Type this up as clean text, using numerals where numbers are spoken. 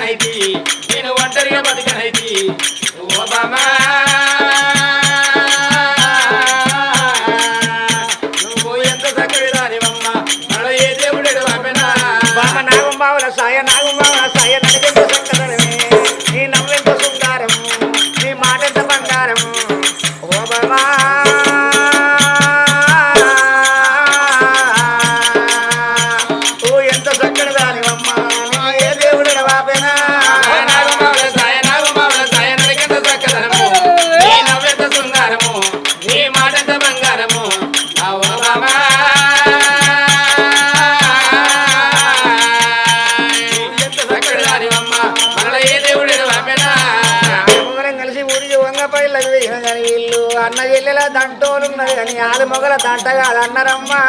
బతకనైతి నేను ఒంటరిగా బతకనైతి ఓ బామా నువ్వు ఎంత చక్కటి దానివమ్మ మళ్ళీ ఏ దేవుడు పంపినా బామ నాగంబావుల సాయ నాగంబావుల సాయ నడిపెంత సంకటమే నీ నవ్వెంత శృంగారము నీ మాటెంత బంగారము ఓ బామా ఎంత చక్కటి దానివమ్మ ఏ దేవుడు వాపెనా కలిసి ఊరికి వంగపల్లికి వేసిన కానీ వీళ్ళు అన్న చెల్లెల దంటోలున్నది కానీ ఆలు మొగల దంట కాదన్నారమ్మా